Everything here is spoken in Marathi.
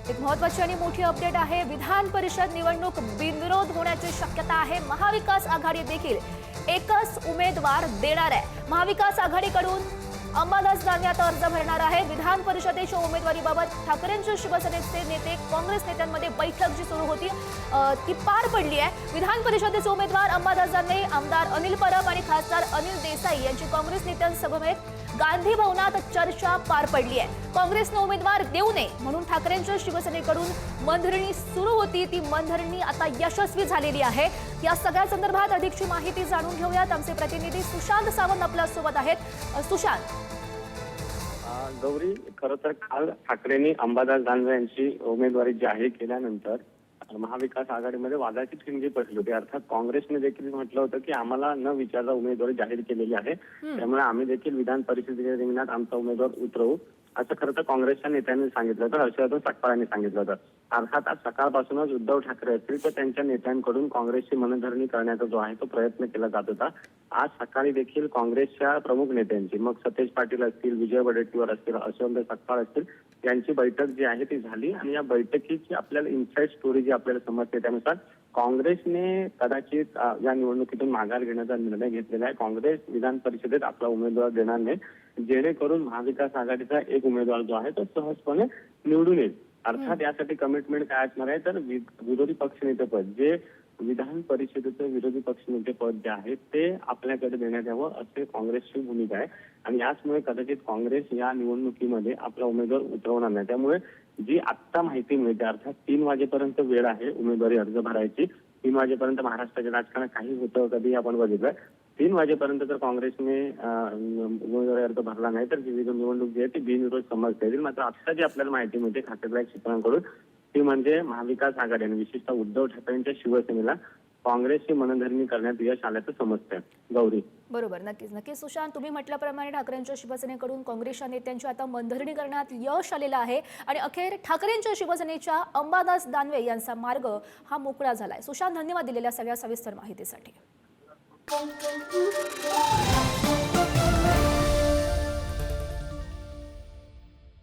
एक महत्त्वाची आणि मोठी अपडेट आहे। विधान परिषद निवडणूक बिनविरोध होण्याची शक्यता आहे। महाविकास आघाडी देखील एकच उमेदवार देणार आहे। महाविकास आघाडीकडून अंबादास दानवे आता अर्ज भरणार आहे। विधान परिषदेच्या उमेदवारीबाबत ठाकरेंचे शिवसेनेचे नेते काँग्रेस नेत्यांमध्ये बैठक जी सुरू होती ती पार पडली आहे। विधान परिषदेचे उमेदवार अंबादास दानवे, आमदार अनिल परब आणि खासदार अनिल देसाई यांची काँग्रेस नेत्यांसमवेत गांधी भवनात चर्चा पार पडली आहे। काँग्रेसने उमेदवार देऊ नये म्हणून ठाकरेंच्या शिवसेनेकडून मनधरणी सुरू होती, ती मनधरणी आता यशस्वी झालेली आहे। या सगळ्या संदर्भात अधिकची माहिती जाणून घेऊयात। आमचे प्रतिनिधी सुशांत सावंत आपल्या सोबत आहेत। सुशांत, गौरी, खरं तर काल ठाकरेंनी अंबादास दानवे यांची उमेदवारी जाहीर केल्यानंतर महाविकास आघाडीमध्ये वादाची ठिणगी पडली होती। अर्थात काँग्रेसने देखील म्हटलं होतं की आम्हाला न विचारता उमेदवारी जाहीर केलेली आहे, त्यामुळे आम्ही देखील विधान परिषदेच्या रिंगणात आमचा उमेदवार उतरवू, असं खरं तर काँग्रेसच्या नेत्यांनी सांगितलं होतं। हर्षवर्धन सकपाळ यांनी सांगितलं होतं। अर्थात आज सकाळपासूनच उद्धव ठाकरे असतील तर त्यांच्या नेत्यांकडून काँग्रेसची मनधरणी करण्याचा जो आहे तो प्रयत्न केला जात होता। आज सकाळी देखील काँग्रेसच्या प्रमुख नेत्यांची, मग सतेज पाटील असतील, विजय वडेट्टीवार असतील, हर्षवर्धन सकपाळ असतील, यांची बैठक जी आहे ती झाली आणि या बैठकीची आपल्याला इनसाइड स्टोरी जी आपल्याला समजते त्यानुसार काँग्रेसने कदाचित या निवडणुकीतून माघार घेण्याचा निर्णय घेतलेला आहे। काँग्रेस विधान परिषदेत आपला उमेदवार देणार नाही, जेणेकरून महाविकास आघाडीचा एक उमेदवार जो आहे तो सहजपणे निवडून येईल। अर्थात यासाठी कमिटमेंट काय असणार आहे तर विरोधी पक्षनेतेपद, जे विधान परिषदेचं विरोधी पक्षनेतेपद जे आहे ते आपल्याकडे देण्यात यावं असे काँग्रेसची भूमिका आहे आणि याचमुळे कदाचित काँग्रेस या निवडणुकीमध्ये आपला उमेदवार उतरवणार नाही। त्यामुळे जी आत्ता माहिती मिळते, अर्थात 3 वाजेपर्यंत वेळ आहे उमेदवारी अर्ज भरायची। 3 वाजेपर्यंत महाराष्ट्राच्या राजकारणात काही होतं कधी आपण बघितलं। 3 वाजेपर्यंत जर काँग्रेसने उमेदवारी अर्ज भरला नाही तर ही निवडणूक जी आहे ती बिनविरोध समजता येईल। मात्र आता जी आपल्याला माहिती मिळते खातेदार सूत्रांकडून ती म्हणजे महाविकास आघाडी आणि विशेषतः उद्धव ठाकरेंच्या शिवसेनेला काँग्रेसची मनधरणी करण्यात यश आल्याचं समजतंय। गौरी, बरोबर, नक्कीच सुशांत, तुम्ही म्हटल्याप्रमाणे ठाकरेंच्या शिवसेनेकडून काँग्रेसच्या नेत्यांची आता मनधरणी करण्यात यश आलेलं आहे आणि अखेर ठाकरेंच्या शिवसेनेच्या अंबादास दानवे यांचा मार्ग हा मोकळा झालाय। सुशांत, धन्यवाद दिलेल्या सगळ्या सविस्तर माहितीसाठी।